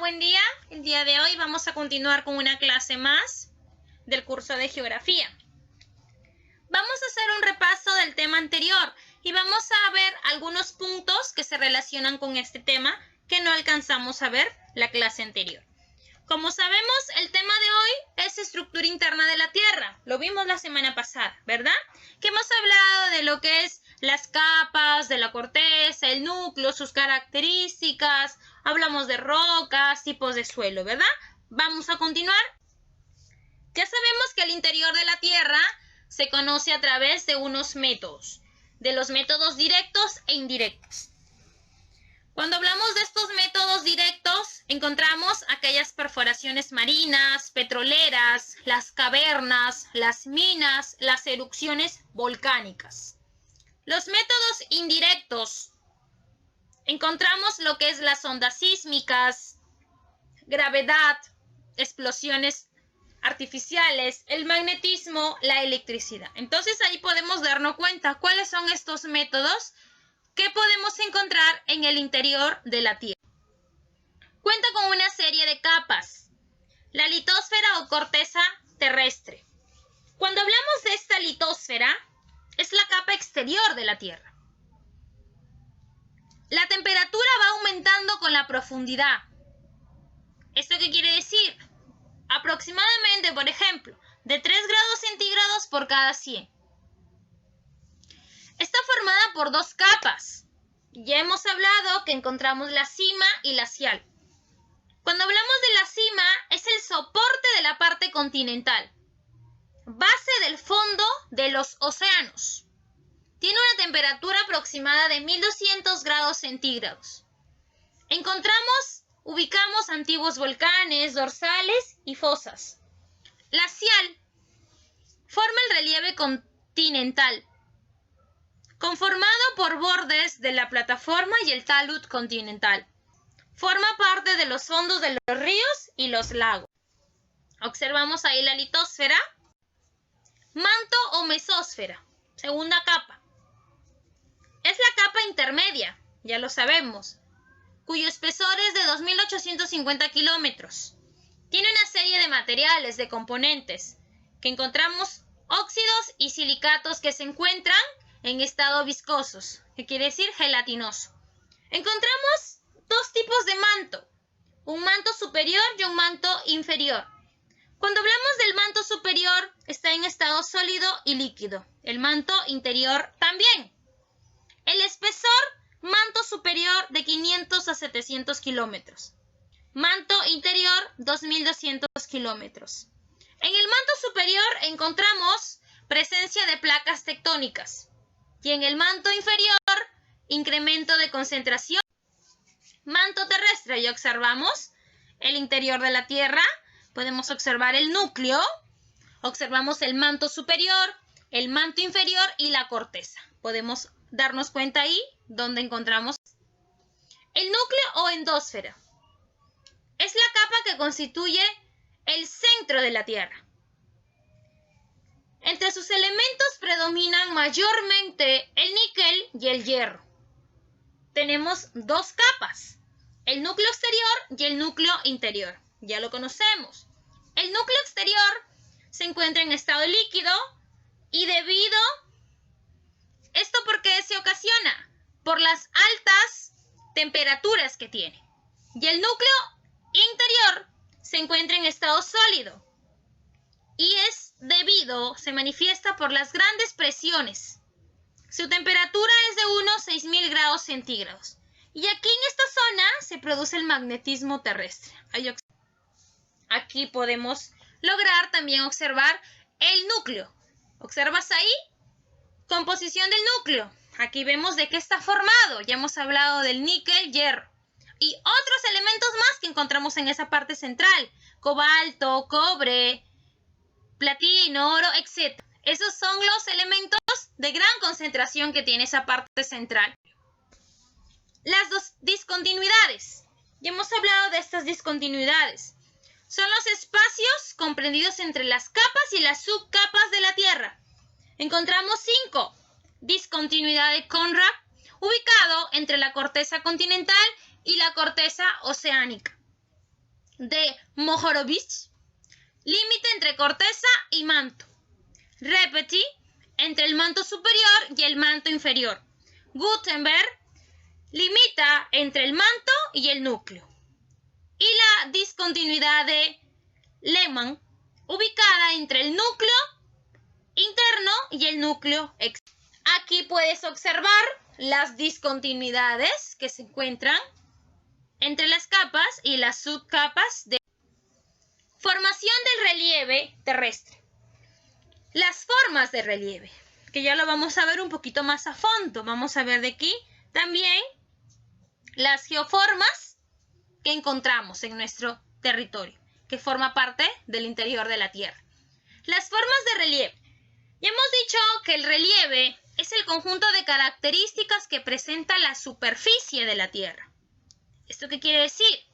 buen día. El día de hoy vamos a continuar con una clase más del curso de Geografía. Vamos a hacer un repaso del tema anterior y vamos a ver algunos puntos que se relacionan con este tema que no alcanzamos a ver la clase anterior. Como sabemos, el tema de hoy es estructura interna de la Tierra. Lo vimos la semana pasada, ¿verdad? Que hemos hablado de lo que es las capas de la corteza, el núcleo, sus características. Hablamos de rocas, tipos de suelo, ¿verdad? Vamos a continuar. Ya sabemos que el interior de la Tierra se conoce a través de unos métodos, de los métodos directos e indirectos. Cuando hablamos de estos métodos directos, encontramos aquellas perforaciones marinas, petroleras, las cavernas, las minas, las erupciones volcánicas. Los métodos indirectos, encontramos lo que es las ondas sísmicas, gravedad, explosiones artificiales, el magnetismo, la electricidad. Entonces ahí podemos darnos cuenta cuáles son estos métodos que podemos encontrar en el interior de la Tierra. Cuenta con una serie de capas. La litosfera o corteza terrestre. Cuando hablamos de esta litosfera, es la capa exterior de la Tierra. La temperatura va aumentando con la profundidad. ¿Esto qué quiere decir? Aproximadamente, por ejemplo, de 3 grados centígrados por cada 100. Está formada por dos capas. Ya hemos hablado que encontramos la cima y la cial. Cuando hablamos de la cima, es el soporte de la parte continental, base del fondo de los océanos. Tiene una temperatura aproximada de 1200 grados centígrados. Ubicamos antiguos volcanes, dorsales y fosas. La cial forma el relieve continental, conformado por bordes de la plataforma y el talud continental. Forma parte de los fondos de los ríos y los lagos. Observamos ahí la litosfera, manto o mesósfera, segunda capa. Es la capa intermedia, ya lo sabemos, cuyo espesor es de 2850 kilómetros. Tiene una serie de materiales, de componentes, que encontramos óxidos y silicatos que se encuentran en estado viscosos, que quiere decir gelatinoso. Encontramos dos tipos de manto, un manto superior y un manto inferior. Cuando hablamos del manto superior, está en estado sólido y líquido. El manto interior también. El espesor, manto superior de 500 a 700 kilómetros. Manto interior, 2200 kilómetros. En el manto superior encontramos presencia de placas tectónicas. Y en el manto inferior, incremento de concentración. Manto terrestre, ya observamos el interior de la Tierra, podemos observar el núcleo, observamos el manto superior, el manto inferior y la corteza. Podemos darnos cuenta ahí donde encontramos el núcleo o endosfera. Es la capa que constituye el centro de la Tierra. Entre sus elementos predominan mayormente el níquel y el hierro. Tenemos dos capas, el núcleo exterior y el núcleo interior. Ya lo conocemos. El núcleo exterior se encuentra en estado líquido y ¿esto por qué se ocasiona? Por las altas temperaturas que tiene. Y el núcleo interior se encuentra en estado sólido y se manifiesta por las grandes presiones. Su temperatura es de unos 6000 grados centígrados. Y aquí en esta zona se produce el magnetismo terrestre. Aquí podemos lograr también observar el núcleo. ¿Observas ahí? Composición del núcleo. Aquí vemos de qué está formado. Ya hemos hablado del níquel, hierro. Y otros elementos más que encontramos en esa parte central. Cobalto, cobre, platino, oro, etc. Esos son los elementos de gran concentración que tiene esa parte central. Las dos discontinuidades. Ya hemos hablado de estas discontinuidades. Son los espacios comprendidos entre las capas y las subcapas de la Tierra. Encontramos 5. Discontinuidad de Conrad, ubicado entre la corteza continental y la corteza oceánica. de Mohorovic, límite entre corteza y manto. Repeti, entre el manto superior y el manto inferior. Gutenberg, limita entre el manto y el núcleo. Y la discontinuidad de Lehmann, ubicada entre el núcleo interno y el núcleo externo. Aquí puedes observar las discontinuidades que se encuentran entre las capas y las subcapas de formación del relieve terrestre. Las formas de relieve, que ya lo vamos a ver un poquito más a fondo. Vamos a ver de aquí también las geoformas que encontramos en nuestro territorio, que forma parte del interior de la Tierra. Las formas de relieve. Ya hemos dicho que el relieve es el conjunto de características que presenta la superficie de la Tierra. ¿Esto qué quiere decir?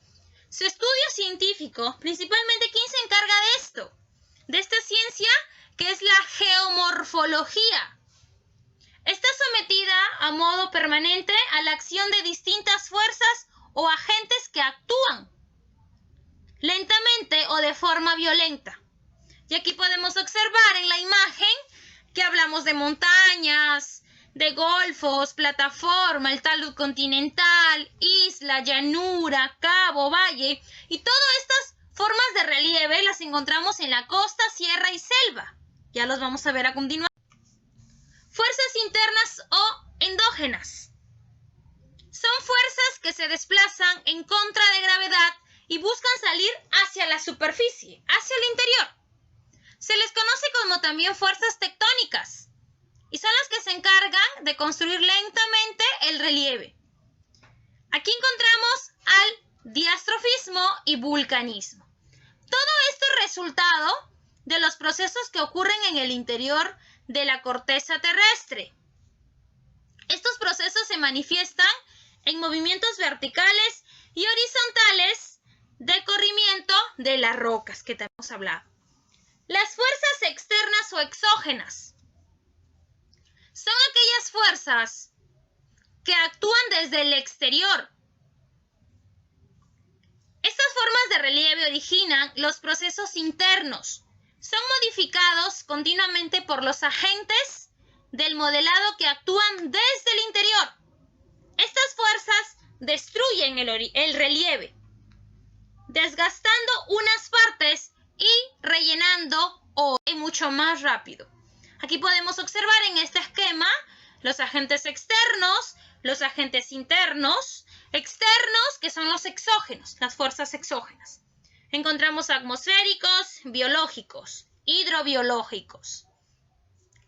Su estudio científico, principalmente, ¿quién se encarga de esto? De esta ciencia que es la geomorfología. Está sometida a modo permanente a la acción de distintas fuerzas o agentes que actúan lentamente o de forma violenta. Y aquí podemos observar en la imagen que hablamos de montañas, de golfos, plataforma, el talud continental, isla, llanura, cabo, valle, y todas estas formas de relieve las encontramos en la costa, sierra y selva. Ya los vamos a ver a continuación. Fuerzas internas o endógenas. Son fuerzas que se desplazan en contra de gravedad y buscan salir hacia la superficie, hacia el interior. Se les conoce como también fuerzas tectónicas y son las que se encargan de construir lentamente el relieve. Aquí encontramos al diastrofismo y vulcanismo. Todo esto es resultado de los procesos que ocurren en el interior de la corteza terrestre. Estos procesos se manifiestan en movimientos verticales y horizontales de corrimiento de las rocas que te hemos hablado. Las fuerzas externas o exógenas son aquellas fuerzas que actúan desde el exterior. Estas formas de relieve originan los procesos internos. Son modificados continuamente por los agentes del modelado que actúan desde el interior. Estas fuerzas destruyen el relieve, desgastando unas partes y rellenando mucho más rápido. Aquí podemos observar en este esquema los agentes externos, los agentes internos, externos que son los exógenos, las fuerzas exógenas. Encontramos atmosféricos, biológicos, hidrobiológicos.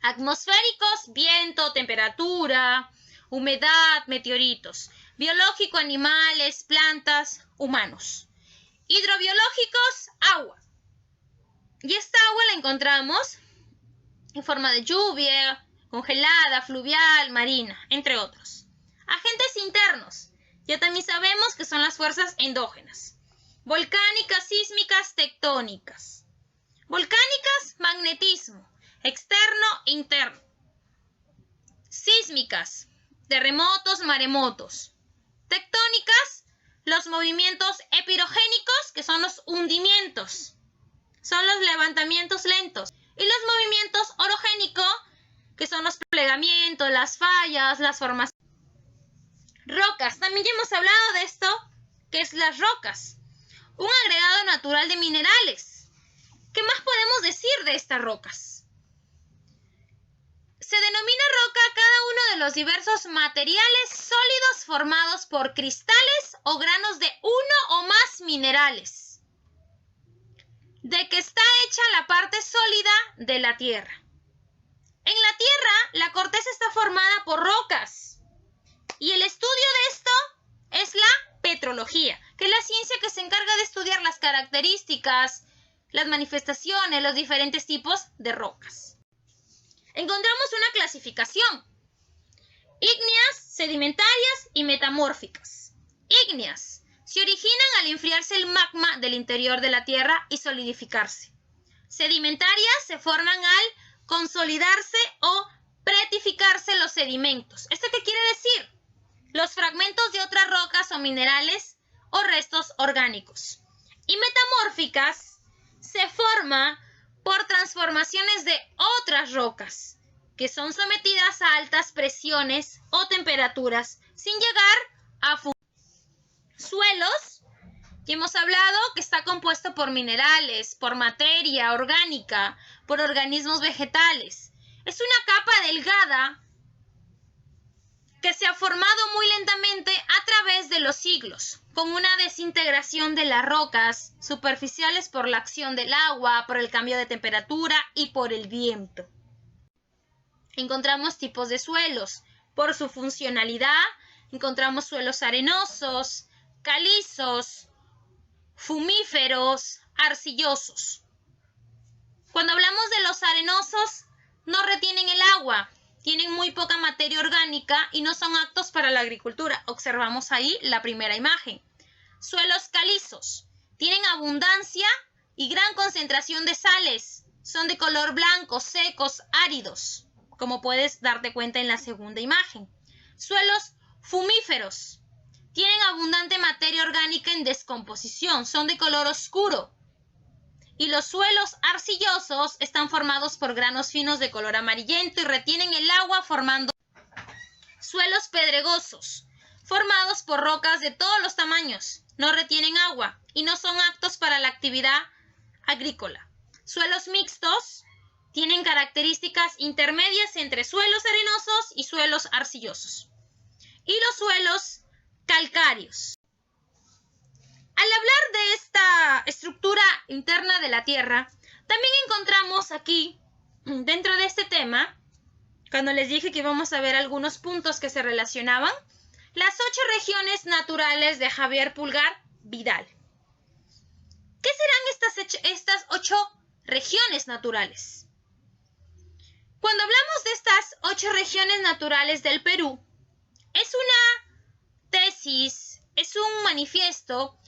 Atmosféricos, viento, temperatura, humedad, meteoritos. Biológico, animales, plantas, humanos. Hidrobiológicos, agua. Y esta agua la encontramos en forma de lluvia, congelada, fluvial, marina, entre otros. Agentes internos. Ya también sabemos que son las fuerzas endógenas. Volcánicas, sísmicas, tectónicas. Volcánicas, magnetismo, externo, interno. Sísmicas, terremotos, maremotos. Tectónicas, los movimientos epirogénicos, que son los hundimientos. Son los levantamientos lentos. Y los movimientos orogénicos, que son los plegamientos, las fallas, las formaciones. Rocas, también ya hemos hablado de esto, que es las rocas. Un agregado natural de minerales. ¿Qué más podemos decir de estas rocas? Se denomina roca a cada uno de los diversos materiales sólidos formados por cristales o granos de uno o más minerales, de que está hecha la parte sólida de la Tierra. En la Tierra, la corteza está formada por rocas, y el estudio de esto es la petrología, que es la ciencia que se encarga de estudiar las características, las manifestaciones, los diferentes tipos de rocas. Encontramos una clasificación: ígneas, sedimentarias y metamórficas. Ígneas se originan al enfriarse el magma del interior de la Tierra y solidificarse. Sedimentarias se forman al consolidarse o pretificarse los sedimentos. ¿Esto qué quiere decir? Los fragmentos de otras rocas o minerales o restos orgánicos. y metamórficas se forma por transformaciones de otras rocas que son sometidas a altas presiones o temperaturas sin llegar a suelos, que hemos hablado que está compuesto por minerales, por materia orgánica, por organismos vegetales. Es una capa delgada que se ha formado muy lentamente a través de los siglos, con una desintegración de las rocas superficiales por la acción del agua, por el cambio de temperatura y por el viento. Encontramos tipos de suelos. Por su funcionalidad, encontramos suelos arenosos, calizos, fumíferos, arcillosos. Cuando hablamos de los arenosos, no retienen el agua, tienen muy poca materia orgánica y no son aptos para la agricultura. Observamos ahí la primera imagen. Suelos calizos. Tienen abundancia y gran concentración de sales. Son de color blanco, secos, áridos, como puedes darte cuenta en la segunda imagen. Suelos fumíferos. Tienen abundante materia orgánica en descomposición. Son de color oscuro. Y los suelos arcillosos están formados por granos finos de color amarillento y retienen el agua formando suelos pedregosos, formados por rocas de todos los tamaños. No retienen agua y no son aptos para la actividad agrícola. Suelos mixtos tienen características intermedias entre suelos arenosos y suelos arcillosos. Y los suelos calcáreos. Al hablar de esta estructura interna de la Tierra, también encontramos aquí, dentro de este tema, cuando les dije que íbamos a ver algunos puntos que se relacionaban, las 8 regiones naturales de Javier Pulgar Vidal. ¿Qué serán estas 8 regiones naturales? Cuando hablamos de estas 8 regiones naturales del Perú, es una tesis, es un manifiesto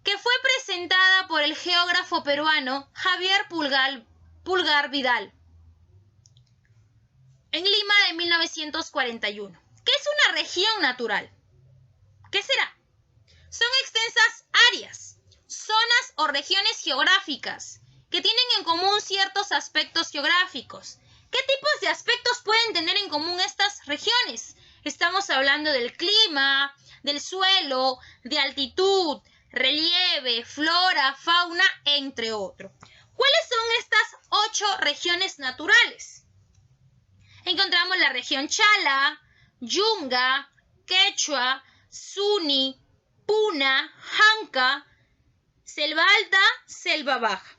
que fue presentada por el geógrafo peruano Javier Pulgar Vidal en Lima de 1941. ¿Qué es una región natural? ¿Qué será? Son extensas áreas, zonas o regiones geográficas que tienen en común ciertos aspectos geográficos. ¿Qué tipos de aspectos pueden tener en común estas regiones? Estamos hablando del clima, del suelo, de altitud, relieve, flora, fauna, entre otros. ¿Cuáles son estas 8 regiones naturales? Encontramos la región Chala, Yunga, Quechua, Suni, Puna, Janca, Selva Alta, Selva Baja.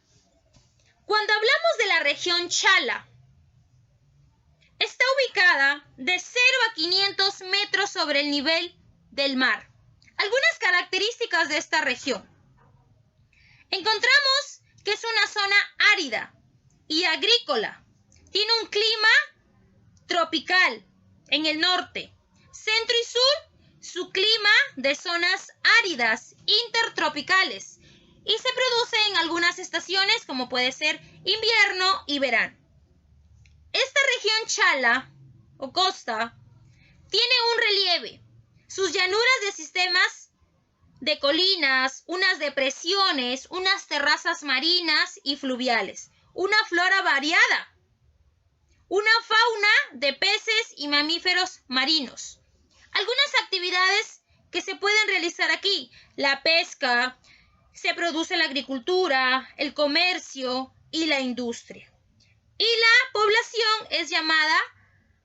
Cuando hablamos de la región Chala, está ubicada de 0 a 500 metros sobre el nivel del mar. Algunas características de esta región. Encontramos que es una zona árida y agrícola. Tiene un clima tropical en el norte. Centro y sur, su clima de zonas áridas intertropicales. Y se produce en algunas estaciones como puede ser invierno y verano. Esta región Chala o costa tiene un relieve. Sus llanuras de sistemas de colinas, unas depresiones, unas terrazas marinas y fluviales, una flora variada, una fauna de peces y mamíferos marinos. Algunas actividades que se pueden realizar aquí: la pesca, se produce la agricultura, el comercio y la industria. Y la población es llamada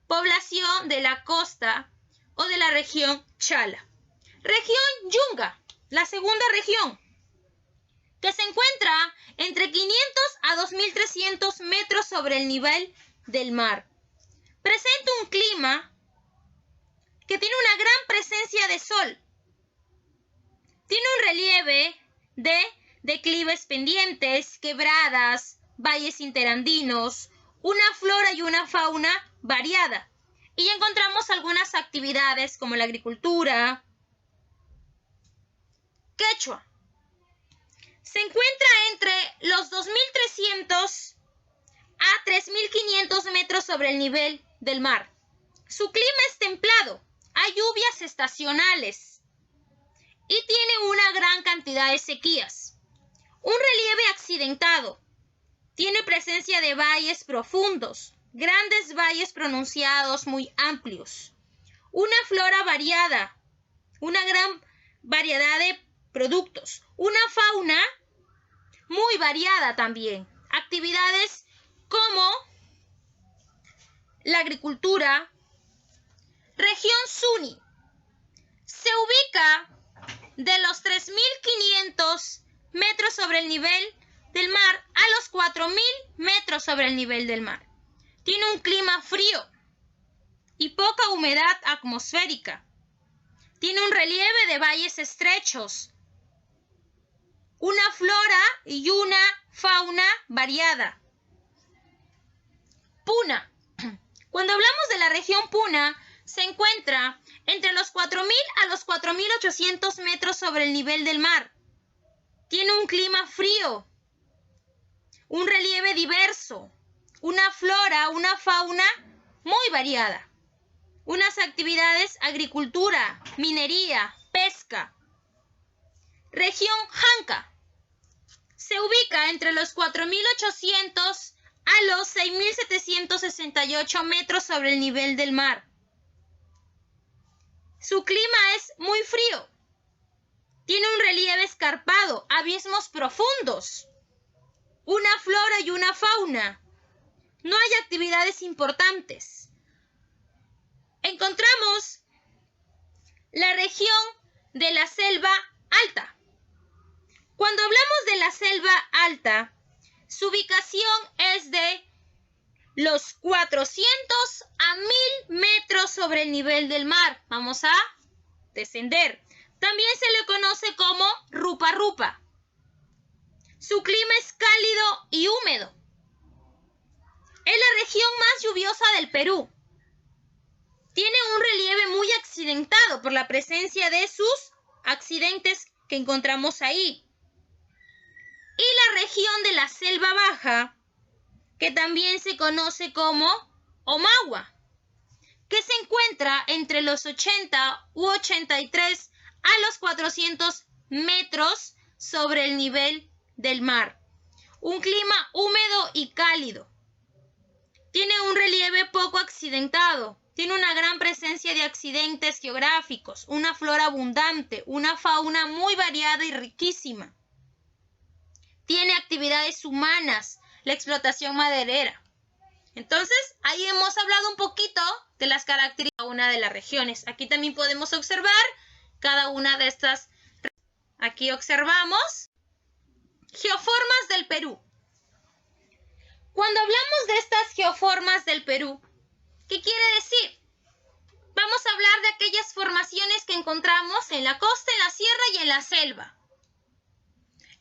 población de la costa o de la región Chala. Región Yunga, la segunda región, que se encuentra entre 500 a 2.300 metros sobre el nivel del mar. Presenta un clima que tiene una gran presencia de sol. Tiene un relieve de declives pendientes, quebradas, valles interandinos, una flora y una fauna variada. Y encontramos algunas actividades como la agricultura. Quechua. Se encuentra entre los 2.300 a 3.500 metros sobre el nivel del mar. Su clima es templado, hay lluvias estacionales y tiene una gran cantidad de sequías. Un relieve accidentado. Tiene presencia de valles profundos, grandes valles pronunciados muy amplios. Una flora variada, una gran variedad de productos. Una fauna muy variada también. Actividades como la agricultura. Región Suni. Se ubica de los 3.500 metros sobre el nivel del mar a los 4.000 metros sobre el nivel del mar. Tiene un clima frío y poca humedad atmosférica. Tiene un relieve de valles estrechos, una flora y una fauna variada. Puna. Cuando hablamos de la región Puna, se encuentra entre los 4.000 a los 4.800 metros sobre el nivel del mar. Tiene un clima frío, un relieve diverso, una flora, una fauna muy variada. Unas actividades: agricultura, minería, pesca. Región Janca. Se ubica entre los 4.800 a los 6.768 metros sobre el nivel del mar. Su clima es muy frío. Tiene un relieve escarpado, abismos profundos, una flora y una fauna. No hay actividades importantes. Encontramos la región de la selva alta. Cuando hablamos de la selva alta, su ubicación es de los 400 a 1.000 metros sobre el nivel del mar. Vamos a descender. También se le conoce como Rupa Rupa. Su clima es cálido y húmedo. Es la región más lluviosa del Perú. Tiene un relieve muy accidentado por la presencia de sus accidentes que encontramos ahí. Y la región de la selva baja, que también se conoce como Omagua, que se encuentra entre los 80 u 83 a los 400 metros sobre el nivel del mar. Un clima húmedo y cálido. Tiene un relieve poco accidentado. Tiene una gran presencia de accidentes geográficos, una flora abundante, una fauna muy variada y riquísima. Tiene actividades humanas, la explotación maderera. Entonces, ahí hemos hablado un poquito de las características de cada una de las regiones. Aquí también podemos observar cada una de estas. Aquí observamos geoformas del Perú. Cuando hablamos de estas geoformas del Perú, ¿qué quiere decir? Vamos a hablar de aquellas formaciones que encontramos en la costa, en la sierra y en la selva.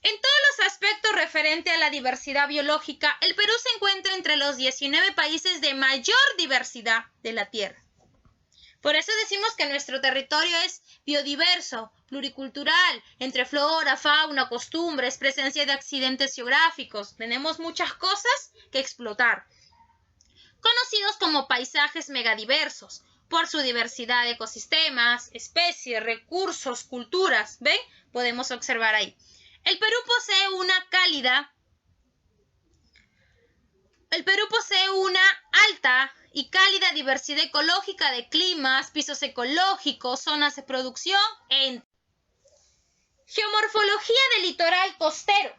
En todos los aspectos referentes a la diversidad biológica, el Perú se encuentra entre los 19 países de mayor diversidad de la Tierra. Por eso decimos que nuestro territorio es biodiverso, pluricultural, entre flora, fauna, costumbres, presencia de accidentes geográficos. Tenemos muchas cosas que explotar. Conocidos como paisajes megadiversos, por su diversidad de ecosistemas, especies, recursos, culturas. ¿Ven? Podemos observar ahí. El Perú posee una alta y cálida diversidad ecológica de climas, pisos ecológicos, zonas de producción, entre. Geomorfología del litoral costero.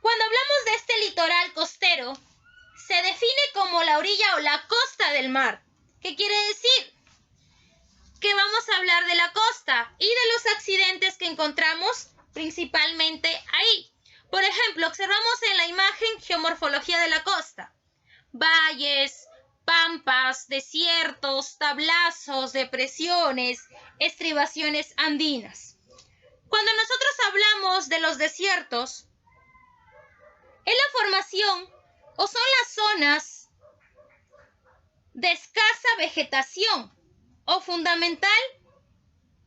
Cuando hablamos de este litoral costero, se define como la orilla o la costa del mar. ¿Qué quiere decir? Que vamos a hablar de la costa y de los accidentes que encontramos principalmente ahí. Por ejemplo, observamos en la imagen geomorfología de la costa. Valles, pampas, desiertos, tablazos, depresiones, estribaciones andinas. Cuando nosotros hablamos de los desiertos, es la formación o son las zonas de escasa vegetación o fundamental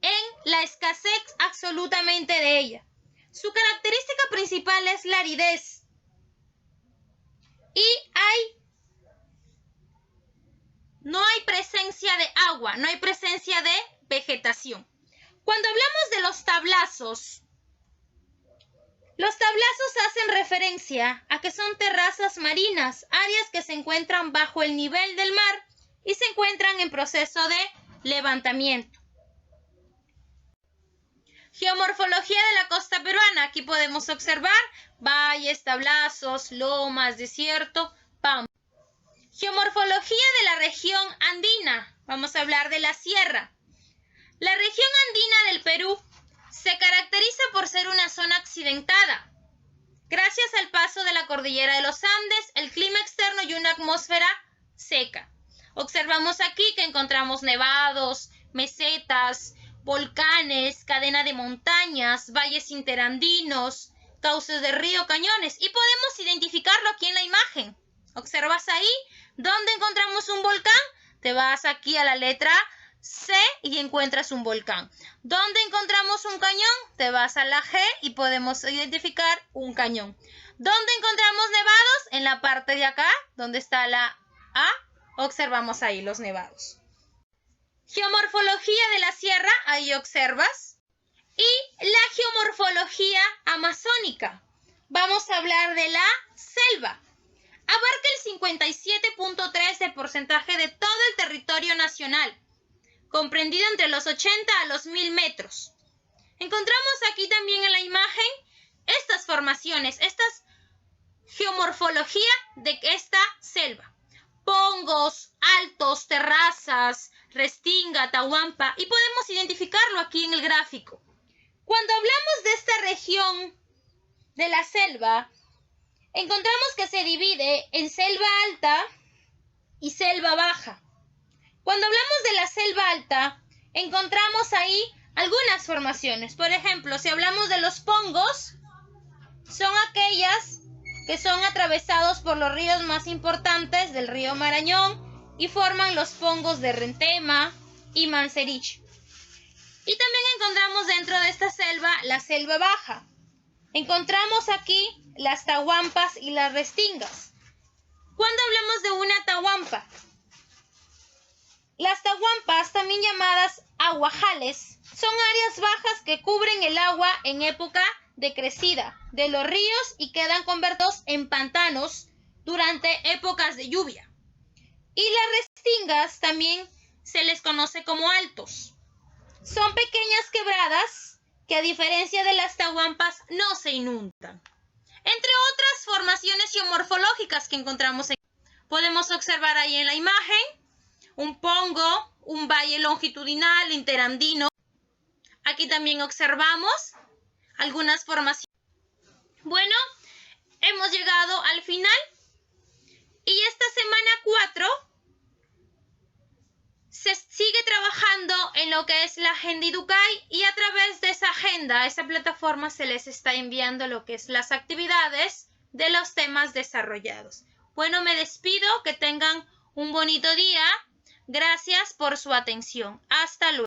en la escasez absolutamente de ella. Su característica principal es la aridez y no hay presencia de agua, no hay presencia de vegetación. Cuando hablamos de los tablazos, Los tablazos hacen referencia a que son terrazas marinas, áreas que se encuentran bajo el nivel del mar y se encuentran en proceso de levantamiento. Geomorfología de la costa peruana. Aquí podemos observar valles, tablazos, lomas, desierto, pampa. Geomorfología de la región andina. Vamos a hablar de la sierra. La región andina del Perú se caracteriza por ser una zona accidentada. Gracias al paso de la cordillera de los Andes, el clima externo y una atmósfera seca. Observamos aquí que encontramos nevados, mesetas, volcanes, cadena de montañas, valles interandinos, cauces de río, cañones. Y podemos identificarlo aquí en la imagen. ¿Observas ahí? ¿Dónde encontramos un volcán? Te vas aquí a la letra C y encuentras un volcán. ¿Dónde encontramos un cañón? Te vas a la G y podemos identificar un cañón. ¿Dónde encontramos nevados? En la parte de acá, donde está la A, observamos ahí los nevados. Geomorfología de la sierra, ahí observas. Y la geomorfología amazónica. Vamos a hablar de la selva. Abarca el 57.3% de porcentaje de todo el territorio nacional, comprendido entre los 80 a los 1000 metros. Encontramos aquí también en la imagen estas formaciones, estas geomorfología de esta selva. Pongos, altos, terrazas, restinga, atahuampa, y podemos identificarlo aquí en el gráfico. Cuando hablamos de esta región de la selva, encontramos que se divide en selva alta y selva baja. Cuando hablamos de la selva alta, encontramos ahí algunas formaciones. Por ejemplo, si hablamos de los pongos, son aquellas que son atravesados por los ríos más importantes del río Marañón y forman los pongos de Rentema y Manseriche. Y también encontramos dentro de esta selva la selva baja. Encontramos aquí las tahuampas y las restingas. Cuando hablamos de una tahuampa, las tahuampas, también llamadas aguajales, son áreas bajas que cubren el agua en época de crecida de los ríos y quedan convertidos en pantanos durante épocas de lluvia. Y las restingas también se les conoce como altos. Son pequeñas quebradas que, a diferencia de las tahuampas, no se inundan. Entre otras formaciones geomorfológicas que encontramos podemos observar ahí en la imagen un pongo, un valle longitudinal interandino. Aquí también observamos algunas formaciones. Bueno, hemos llegado al final y esta semana 4 se sigue trabajando en lo que es la agenda Iducay, y a través de esa agenda, esa plataforma, se les está enviando lo que es las actividades de los temas desarrollados. Bueno, me despido, que tengan un bonito día. Gracias por su atención. Hasta luego.